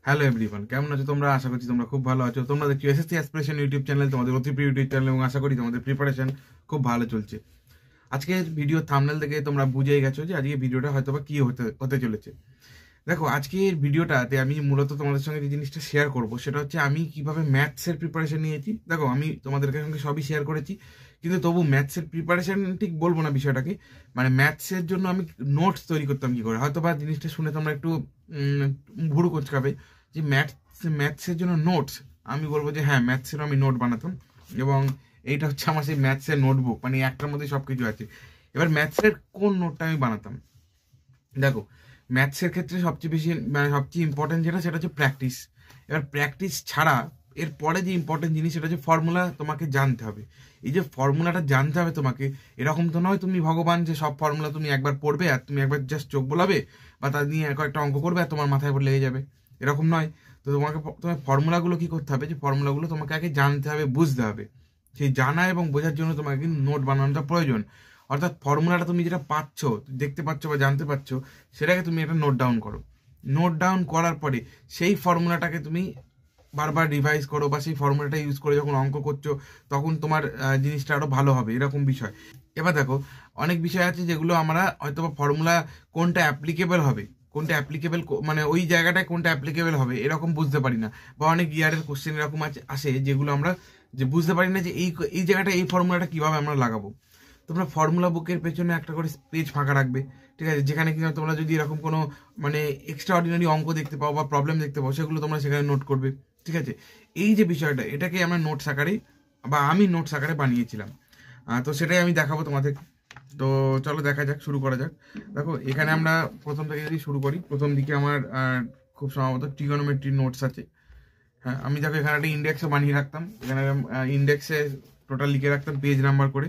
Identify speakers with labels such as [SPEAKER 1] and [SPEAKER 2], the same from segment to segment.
[SPEAKER 1] Hello everyone, কেমন আছো তোমরা? আশা করছি তোমরা খুব ভালো আছো। তোমরা দেখছো এসএসসি অ্যাসপিরেশন ইউটিউব চ্যানেল, তোমাদের অতি প্রিয় ইউটিউব চ্যানেল, এবং আশা করি তোমাদের প্রিপারেশন খুব ভালো চলছে। আজকের ভিডিও থাম্বনেল দেখে তোমরা বুঝেই গেছো যে আজকে ভিডিওটা হয়তো বা কি হতে হতে চলেছে। দেখো, আজকের ভিডিওটাতে আমি মূলত তোমাদের সঙ্গে যে জিনিসটা শেয়ার করব সেটা হচ্ছে আমি কিভাবে ম্যাথসের প্রিপারেশন নিয়েছি। দেখো, আমি তোমাদের সঙ্গে সবই শেয়ার করেছি, কিন্তু তবু ম্যাথসের প্রিপারেশন ঠিক বলবো না বিষয়টাকে। মানে ম্যাথসের জন্য আমি নোটস তৈরি করতাম কি করে, হয়তো বা জিনিসটা শুনে তোমরা একটু ভুরু কোচকাবে যে ম্যাথসের জন্য নোটস। আমি বলবো যে হ্যাঁ, ম্যাথসেরও আমি নোট বানাতাম, এবং এইটা হচ্ছে আমার সেই ম্যাথসের নোটবুক, মানে একটার মধ্যে সব কিছু আছে। এবার ম্যাথসের কোন নোটটা আমি বানাতাম, দেখো, ম্যাথসের ক্ষেত্রে সবচেয়ে বেশি মানে সবচেয়ে ইম্পর্টেন্ট যেটা সেটা হচ্ছে প্র্যাকটিস। এবার প্র্যাকটিস ছাড়া এর পরে যে ইম্পর্টেন্ট জিনিস সেটা হচ্ছে ফর্মুলা তোমাকে জানতে হবে। এই যে ফর্মুলাটা জানতে হবে তোমাকে, এরকম তো নয় তুমি ভগবান যে সব ফর্মুলা তুমি একবার পড়বে আর তুমি একবার জাস্ট চোখ বোলাবে বা তা নিয়ে কয়েকটা অঙ্ক করবে আর তোমার মাথায় পর লেগে যাবে, এরকম নয়। তো তোমার ফর্মুলাগুলো কি করতে হবে, যে ফর্মুলাগুলো তোমাকে আগে জানতে হবে, বুঝতে হবে। সেই জানা এবং বোঝার জন্য তোমাকে কিন্তু নোট বানানোটা প্রয়োজন। অর্থাৎ ফর্মুলাটা তুমি যেটা পাচ্ছ, দেখতে পাচ্ছ বা জানতে পারছো, সেটাকে তুমি একটা নোট ডাউন করো। নোট ডাউন করার পরে সেই ফর্মুলাটাকে তুমি বারবার রিভাইজ করো, বা সেই ফর্মুলাটা ইউজ করে যখন অঙ্ক করছো তখন তোমার জিনিসটা আরো ভালো হবে, এরকম বিষয়। এবার দেখো, অনেক বিষয় আছে যেগুলো আমরা হয়তো বা ফর্মুলা কোনটা অ্যাপ্লিকেবল হবে, কোনটা অ্যাপ্লিকেবল মানে ওই জায়গাটায় কোনটা অ্যাপ্লিকেবল হবে এরকম বুঝতে পারি না। বা অনেক ইয়ারের কোশ্চেন এরকম আসে যেগুলো আমরা যে বুঝতে পারি না যে এই এই জায়গাটা এই ফর্মুলাটা কিভাবে আমরা লাগাবো। তোমরা ফর্মুলা বুকের পেছনে একটা করে পেজ ফাঁকা রাখবে, ঠিক আছে, যেখানে কিনা তোমরা যদি এরকম কোনো মানে এক্সট্রা অর্ডিনারি অঙ্ক দেখতে পাও বা প্রবলেম দেখতে পাও, সেগুলো তোমরা সেখানে নোট করবে, ঠিক আছে। এই যে বিষয়টা, এটাকে আমরা নোটস আকারে বা আমি নোটস আকারে বানিয়েছিলাম। তো সেটাই আমি দেখাবো তোমাদের। তো চলো দেখা যাক, শুরু করা যাক। দেখো, এখানে আমরা প্রথম থেকে যদি শুরু করি, প্রথম দিকে আমার খুব সম্ভবত ট্রিগোনোমেট্রি নোটস আছে। হ্যাঁ, আমি দেখো এখানে একটা ইন্ডেক্সও বানিয়ে রাখতাম, এখানে ইন্ডেক্সে টোটাল লিখে রাখতাম পেজ নাম্বার করে।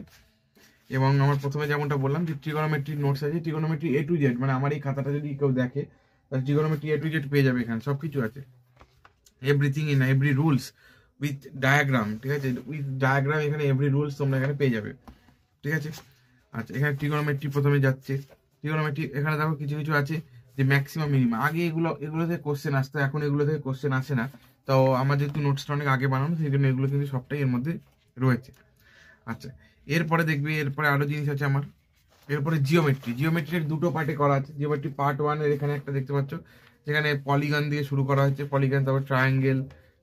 [SPEAKER 1] এবং আমার প্রথমে যেমনটা বললাম যে ট্রিগোনোমেট্রি নোটস আছে, ট্রিগোনোমেট্রি এ টু জেড, মানে আমার এই খাতাটা যদি কেউ দেখে তাহলে ট্রিগোনোমেট্রি এ টু জেড পেয়ে যাবে, এখানে সব কিছু আছে। Everything in every rules with diagram, ঠিক আছে, উইথ ডায়াগ্রাম, এখানে এভরি রুলস তোমরা এখানে পেয়ে যাবে, ঠিক আছে। আচ্ছা, এখানে ট্রিগোনোমেট্রি প্রথমে যাচ্ছে। ট্রিগোনোমেট্রি এখানে দেখো কিছু কিছু আছে যে ম্যাক্সিমাম মিনিমাম, আগে এগুলো থেকে কোশ্চেন আসতো, এখন এগুলো থেকে কোশ্চেন আসে না। তো আমার যেহেতু নোটসটা অনেক আগে বানানো, সেই জন্য এগুলো কিন্তু সবটাই এর মধ্যে রয়েছে। আচ্ছা, এরপরে দেখবি, এরপরে আরো জিনিস আছে আমার। এরপরে জিওমেট্রির দুটো পার্টে করা আছে। জিওমেট্রি পার্ট ওয়ান এর এখানে একটা দেখতে পাচ্ছ, যেখানে পলিগন দিয়ে শুরু করা হয়েছে, পলিগন, তারপর ট্রায়াঙ্গেল,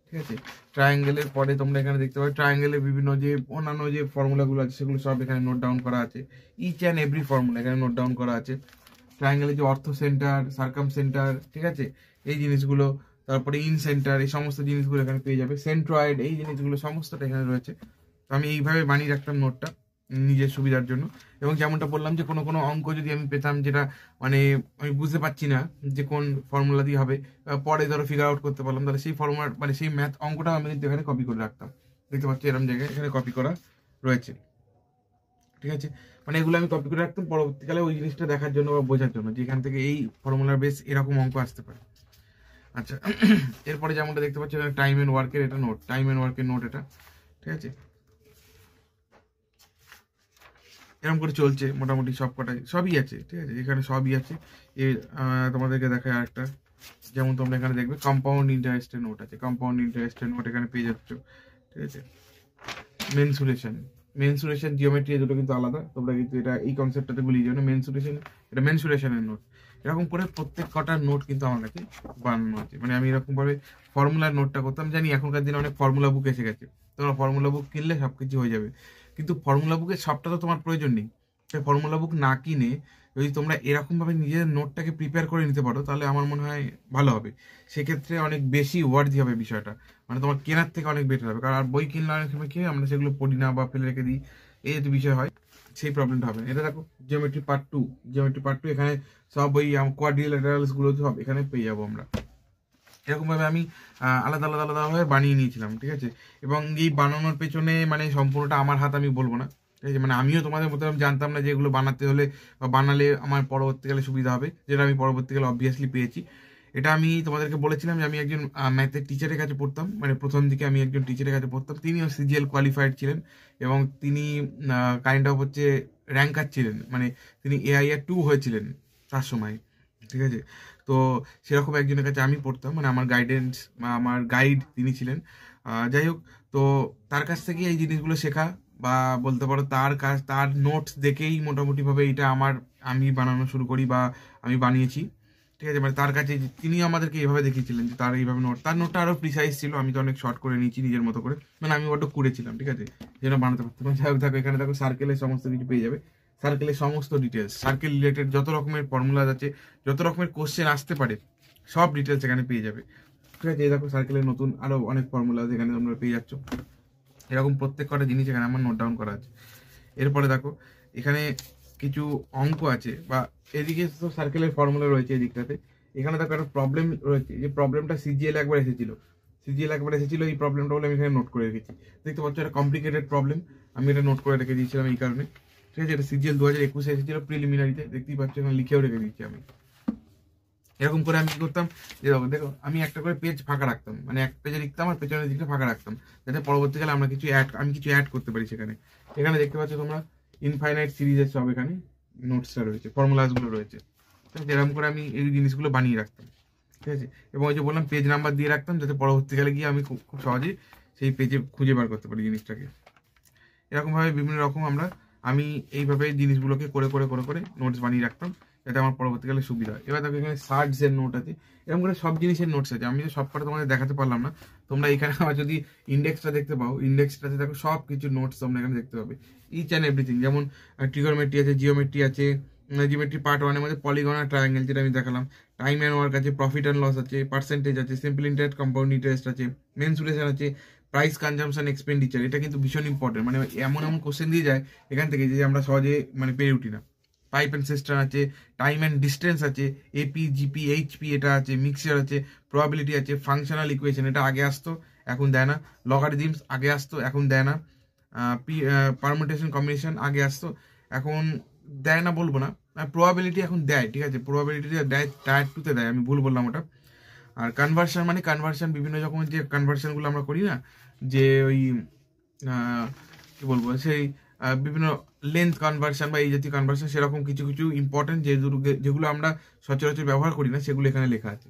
[SPEAKER 1] ঠিক আছে। ট্রায়াঙ্গেলের পরে তোমরা এখানে দেখতে পাচ্ছ ট্রায়াঙ্গেলের বিভিন্ন যে অন্যান্য যে ফর্মুলাগুলো আছে সেগুলো সব এখানে নোট ডাউন করা আছে। ইচ অ্যান্ড এভরি ফর্মুলা এখানে নোট ডাউন করা আছে। ট্রায়াঙ্গেলের যে অর্থ সেন্টার, সার্কাম সেন্টার, ঠিক আছে, এই জিনিসগুলো, তারপরে ইন সেন্টার, এই সমস্ত জিনিসগুলো এখানে পেয়ে যাবে। সেন্ট্রয়েড, এই জিনিসগুলো সমস্তটা এখানে রয়েছে। তো আমি এইভাবে বানিয়ে রাখতাম নোটটা নিজের সুবিধার জন্য। এবং যেমনটা বললাম যে কোনো কোনো অঙ্ক যদি আমি পেতাম যেটা মানে আমি বুঝতে পারছি না যে কোন ফর্মুলা দিয়ে হবে, পরে ধরো ফিগার আউট করতে পারলাম, তাহলে সেই ফর্মুলা মানে সেই ম্যাথ অঙ্কটা আমি কিন্তু এখানে কপি করে রাখতাম। দেখতে পাচ্ছি এরকম জায়গায় এখানে কপি করা রয়েছে, ঠিক আছে। মানে এগুলো আমি কপি করে রাখতাম পরবর্তীকালে ওই জিনিসটা দেখার জন্য বা বোঝার জন্য যে এখান থেকে এই ফর্মুলার বেস এরকম অঙ্ক আসতে পারে। আচ্ছা, এরপরে যেমনটা দেখতে পাচ্ছি টাইম এন্ড ওয়ার্কের এটা নোট, টাইম এন্ড ওয়ার্কের নোট এটা, ঠিক আছে। এরকম করে চলছে মোটামুটি, সব কটাই সবই আছে, ঠিক আছে, এখানে সবই আছে। এর তোমাদেরকে দেখায় আরেকটা, যেমন তোমরা এখানে দেখবে কম্পাউন্ড ইন্টারেস্টের নোট আছে, কম্পাউন্ড ইন্টারেস্টের নোট এখানে পেয়ে যাচ্ছ, ঠিক আছে। মেনসুরেশন, মেনসুরেশন জিওমেট্রি দুটো কিন্তু আলাদা, তোমরা কিন্তু এটা এই কনসেপ্টটাতে ভুলিয়ে যাও না। মেনসুরেশন, এটা মেনসুরেশনের নোট। এরকম করে প্রত্যেক কটার নোট কিন্তু আমার কাছে বানানো আছে। মানে আমি এরকম ভাবে ফর্মুলার নোটটা করতাম। জানি এখনকার দিনে অনেক ফর্মুলা বুক এসে গেছে, তোমরা ফর্মুলা বুক কিনলে সবকিছু হয়ে যাবে, কিন্তু ফর্মুলা বুকের সবটা তো তোমার প্রয়োজন নেই। তাই ফর্মুলা বুক না কিনে যদি তোমরা এরকম ভাবে নিজের নোটটাকে প্রিপেয়ার করে নিতে পারো, তাহলে আমার মনে হয় ভালো হবে। সেক্ষেত্রে অনেক বেশি ওয়ার্থি হবে বিষয়টা, মানে তোমার কেনার থেকে অনেক বেটার হবে। কারণ আর বই কিনলে অনেক সময় কি হয়, আমরা সেগুলো পড়ি না বা ফেলে রেখে দিই, এই যদি বিষয় হয়, সেই প্রবলেমটা হবে না। এটা দেখো geometry part two, geometry part two, এখানে সব ওই কোয়াড্রিল্যাটারালস গুলো সব এখানে পেয়ে যাবো আমরা। এরকম ভাবে আমি আলাদা আলাদা আলাদা ভাবে বানিয়ে নিয়েছিলাম, ঠিক আছে। এবং এই বানানোর পেছনে মানে সম্পূর্ণটা আমার হাত, আমি বলবো না, ঠিক আছে। মানে আমিও তোমাদের মতো জানতাম না যে এগুলো বানাতে হলে বা বানালে আমার পরবর্তীকালে সুবিধা হবে, যেটা আমি পরবর্তীকালে অবভিয়াসলি পেয়েছি। এটা আমি তোমাদেরকে বলেছিলাম যে আমি একজন ম্যাথের টিচারের কাছে পড়তাম, মানে প্রথম দিকে আমি একজন টিচারের কাছে পড়তাম, তিনিও সিজিএল কোয়ালিফাইড ছিলেন, এবং তিনি কাইন্ড অফ হচ্ছে র্যাঙ্কার ছিলেন, মানে তিনি এআই এর 2 হয়েছিলেন তার সময়, ঠিক আছে। তো সেরকম একজনের কাছে আমি পড়তাম, মানে আমার গাইডেন্স বা আমার গাইড তিনি ছিলেন। যাই হোক, তো তার কাছ থেকে এই জিনিসগুলো শেখা বা বলতে পারো তার নোটস দেখেই মোটামুটিভাবে এটা আমি বানানো শুরু করি বা আমি বানিয়েছি। ঠিক আছে, মানে তার কাছে তিনি আমাদেরকে এইভাবে দেখিয়েছিলেন যে তার এইভাবে তার নোটটা আরও প্রিসাইজ ছিল, আমি তো অনেক শর্ট করে নিয়েছি নিজের মতো করে, মানে আমি বড্ড কুড়েছিলাম, ঠিক আছে, যেন বানাতে পারতাম। যাই হোক, দেখো এখানে দেখো সার্কেলের সমস্ত কিছু পেয়ে যাবে, সার্কেলের সমস্ত ডিটেলস, সার্কেল রিলেটেড যত রকমের ফর্মুলাজ আছে, যত রকমের কোশ্চেন আসতে পারে সব ডিটেলস এখানে পেয়ে যাবে। ঠিক আছে, এই দেখো সার্কেলের নতুন আরও অনেক ফর্মুলাজ এখানে তোমরা পেয়ে যাচ্ছ। এরকম প্রত্যেক কটা জিনিস এখানে আমার নোট ডাউন করা আছে। এরপরে দেখো এখানে কিছু অঙ্ক আছে, বা এদিকে তো সার্কেলের ফর্মুলা রয়েছে এদিকটাতে। এখানে দেখো একটা প্রবলেম রয়েছে, যে প্রবলেমটা সিজিএল একবার এসেছিল, এই প্রবলেমটা বলে আমি এখানে নোট করে রেখেছি। দেখতে পাচ্ছ এটা কমপ্লিকেটেড প্রবলেম, আমি এটা নোট করে রেখে দিয়েছিলাম এই কারণে। ঠিক আছে, এটা সিজিএল 2021 এসেছিল প্রিলিমিনারিতে, দেখতেই পাচ্ছ এখানে লিখেও রেখে দিয়েছি আমি। এরকম করে আমি কি করতাম, যে দেখো আমি একটা করে পেজ ফাঁকা রাখতাম, মানে এক পেজে লিখতাম আর পেছনের দিকটা ফাঁকা রাখতাম, যাতে পরবর্তীকালে আমি কিছু অ্যাড করতে পারি সেখানে। এখানে দেখতে পাচ্ছ তোমরা ইনফাইনাইট সিরিজের সব এখানে নোটসটা রয়েছে, ফর্মুলাসগুলো রয়েছে। ঠিক আছে, এরকম করে আমি এই জিনিসগুলো বানিয়ে রাখতাম। ঠিক আছে, এবং ওই যে বললাম পেজ নাম্বার দিয়ে রাখতাম, যাতে পরবর্তীকালে গিয়ে আমি খুব সহজেই সেই পেজে খুঁজে বার করতে পারি জিনিসটাকে। এরকমভাবে বিভিন্ন রকম আমি এইভাবে জিনিসগুলোকে করে করে করে করে নোটস বানিয়ে রাখতাম, যাতে আমার পরবর্তীকালে সুবিধা হয়। এবার দেখো এখানে সার্টসের নোট আছে, এরকম করে সব জিনিসের নোটস আছে। আমি তো সব কটা তোমাদের দেখাতে পারলাম না, তোমরা এখানে আমার যদি ইন্ডেক্সটা দেখতে পাও, ইন্ডেক্সটাতে দেখো সব কিছু নোটস তোমরা এখানে দেখতে পাবে, ইচ অ্যান্ড এভরিথিং। যেমন ট্রিগোনোমেট্রি আছে, জিওমেট্রি আছে, জিওমেট্রি পার্ট 1 এর মধ্যে পলিগন আর ট্রায়াঙ্গেল যেটা আমি দেখালাম, টাইম অ্যান্ড ওয়ার্ক আছে, প্রফিট অ্যান্ড লস আছে, পার্সেন্টেজ আছে, সিম্পল ইন্টারেস্ট, কম্পাউন্ড ইন্টারেস্ট আছে, মেনসুরেশন আছে, প্রাইস কনজাম্পশন এক্সপেন্ডিচার। এটা কিন্তু ভীষণ ইম্পর্টেন্ট, মানে এমন কোশ্চেন দিয়ে যায় এখান থেকে যে আমরা সহজে মানে পেরে উঠি না। পাইপ অ্যান্ড সিস্টেম আছে, টাইম অ্যান্ড ডিস্টেন্স আছে, এপি জিপি এইচপি এটা আছে, মিক্সচার আছে, প্রবাবিলিটি আছে, ফাংশনাল ইকুয়েশন এটা আগে আসতো এখন দেয় না, লগারিদমস আগে আসতো এখন দেয় না, পারমুটেশন কম্বিনেশন আগে আসতো এখন দেয় না বলবো না, প্রবাবিলিটি এখন দেয়। ঠিক আছে, প্রবাবিলিটি দেয়, টায়ার 2-তে দেয়, আমি ভুল বললাম ওটা। আর কনভার্সন বিভিন্ন রকমের যে কনভার্সনগুলো আমরা করি না, যে ওই কি বলবো, সেই বিভিন্ন লেন্থ কনভার্সন বা এই জাতীয় কনভার্সন, সেরকম কিছু কিছু ইম্পর্টেন্ট যেগুলো আমরা সচরাচর ব্যবহার করি না, সেগুলো এখানে লেখা আছে।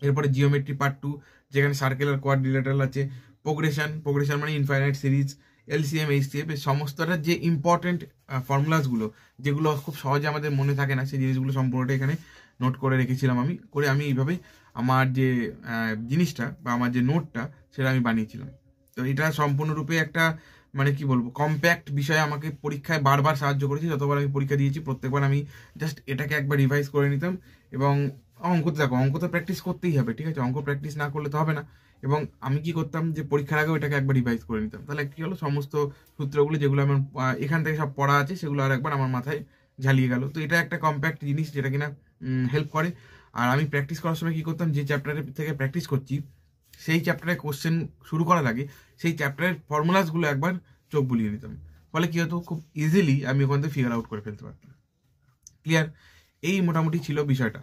[SPEAKER 1] এরপরে জিওমেট্রি পার্ট 2, যেখানে সার্কেল আর কোয়াড্রিল্যাটারাল আছে, প্রোগ্রেশন মানে ইনফাইনাইট সিরিজ, এলসিএম এইচসিএফ, এই সমস্তটা যে ইম্পর্টেন্ট ফর্মুলাসগুলো, যেগুলো খুব সহজে আমাদের মনে থাকে না, সেই জিনিসগুলো সম্পূর্ণটা এখানে নোট করে রেখেছিলাম আমি এইভাবেই আমার যে জিনিসটা বা আমার যে নোটটা সেটা আমি বানিয়েছিলাম। তো এটা সম্পূর্ণরূপে একটা মানে কি বলবো কম্প্যাক্ট বিষয়, আমাকে পরীক্ষায় বারবার সাহায্য করেছে। যতবার আমি পরীক্ষা দিয়েছি প্রত্যেকবার আমি জাস্ট এটাকে একবার রিভাইজ করে নিতাম। এবং অঙ্ক তো প্র্যাকটিস করতেই হবে, ঠিক আছে, অঙ্ক প্র্যাকটিস না করলে তো হবে না। এবং আমি কি করতাম, যে পরীক্ষার আগেও এটাকে একবার রিভাইজ করে নিতাম, তাহলে কি হলো, সমস্ত সূত্রগুলো যেগুলো আমার এখান থেকে সব পড়া আছে সেগুলো আর একবার আমার মাথায় ঝালিয়ে গেল। তো এটা একটা কম্প্যাক্ট জিনিস যেটা কিনা হেল্প করে। আর আমি প্র্যাকটিস করার সময় কি করতাম, যে চ্যাপ্টারের থেকে প্র্যাকটিস করছি সেই চ্যাপ্টারের কোশ্চেন শুরু করার আগে সেই চ্যাপ্টারের ফর্মুলাসগুলো একবার চোখ বুলিয়ে নিতাম, ফলে কি হতো, খুব ইজিলি আমি ওখান থেকে ফিগার আউট করে ফেলতে পারতাম। ক্লিয়ার? এই মোটামুটি ছিল বিষয়টা,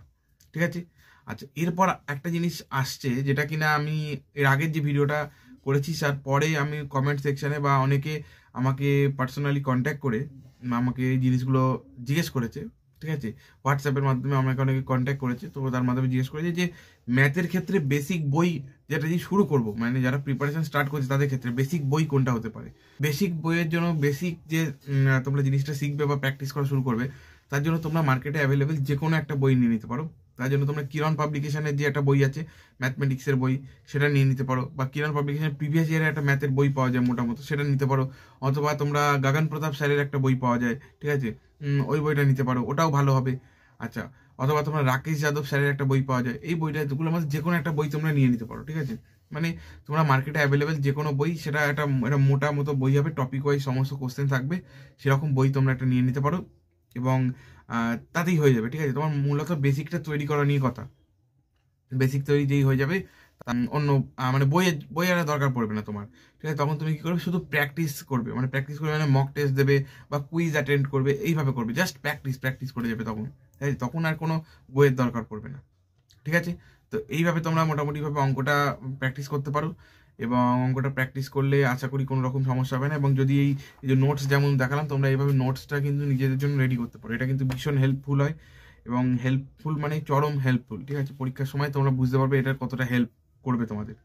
[SPEAKER 1] ঠিক আছে। আচ্ছা, এরপর একটা জিনিস আসছে, যেটা কিনা আমি এর আগের যে ভিডিওটা করেছি তার পরে আমি কমেন্ট সেকশানে বা অনেকে আমাকে পার্সোনালি কন্ট্যাক্ট করে আমাকে এই জিনিসগুলো জিজ্ঞেস করেছে, ঠিক আছে, হোয়াটসঅ্যাপের মাধ্যমে আমাকে অনেকে কন্ট্যাক্ট করেছে, তো তার মাধ্যমে জিজ্ঞেস করেছে যে ম্যাথের ক্ষেত্রে বেসিক বই যেটা দিয়ে শুরু করবো, মানে যারা প্রিপারেশন স্টার্ট করছে তাদের ক্ষেত্রে বেসিক বই কোনটা হতে পারে। বেসিক বইয়ের জন্য বেসিক যে তোমরা জিনিসটা শিখবে বা প্র্যাকটিস করা শুরু করবে, তার জন্য তোমরা মার্কেটে অ্যাভেলেবেল যে কোনো একটা বই নিয়ে নিতে পারো। তার জন্য তোমরা কিরণ পাবলিকেশনের যে একটা বই আছে ম্যাথমেটিক্সের বই, সেটা নিয়ে নিতে পারো, বা কিরণ পাবলিকেশনের প্রিভিয়াস ইয়ারের একটা ম্যাথের বই পাওয়া যায় মোটামুটি, সেটা নিতে পারো। অথবা তোমরা গগন প্রতাপ স্যারের একটা বই পাওয়া যায়, ঠিক আছে, ওই বইটা নিতে পারো, ওটাও ভালো হবে। আচ্ছা, অথবা তোমরা রাকেশ যাদব স্যারের একটা বই পাওয়া যায়, এই বইটাগুলোর মধ্যে যে কোনো একটা বই তোমরা নিয়ে নিতে পারো, ঠিক আছে। মানে তোমরা মার্কেটে অ্যাভেলেবেল যে কোনো বই, সেটা একটা মোটা মতো বই হবে, টপিক ওয়াইজ সমস্ত কোশ্চেন থাকবে, সেরকম বই তোমরা একটা নিয়ে নিতে পারো, এবং তাতেই হয়ে যাবে, ঠিক আছে। তোমার মূলত বেসিকটা তৈরি করা নিয়ে কথা, বেসিক তৈরি যেই হয়ে যাবে, অন্য মানে বইয়ের দরকার পড়বে না তোমার, ঠিক আছে। তখন তুমি কি করবে, শুধু প্র্যাকটিস করবে, মানে মক টেস্ট দেবে বা কুইজ অ্যাটেন্ড করবে, এইভাবে করবে, জাস্ট প্র্যাকটিস করে যাবে তখন, ঠিক আছে। তখন আর কোনো বইয়ের দরকার পড়বে না, ঠিক আছে। তো এইভাবে তোমরা মোটামুটিভাবে অঙ্কটা প্র্যাকটিস করতে পারো, এবং অঙ্কটা প্র্যাকটিস করলে আশা করি কোনো রকম সমস্যা হবে না। এবং যদি এই যে নোটস যেমন দেখালাম, তোমরা এইভাবে নোটসটা কিন্তু নিজেদের জন্য রেডি করতে পারো, এটা কিন্তু ভীষণ হেল্পফুল হয়। এবং হেল্পফুল মানে চরম হেল্পফুল, ঠিক আছে? পরীক্ষার সময় তোমরা বুঝতে পারবে এটার কতটা হেল্প করবে তোমাদের।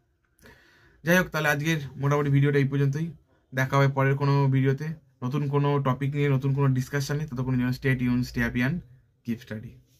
[SPEAKER 1] যাই হোক, তাহলে আজকের মোটামুটি ভিডিওটা এই পর্যন্তই। দেখা হবে পরের কোনো ভিডিওতে নতুন কোনো টপিক নিয়ে, নতুন কোনো ডিসকাশন নিয়ে। ততক্ষণ stay tune, stay happy and keep study.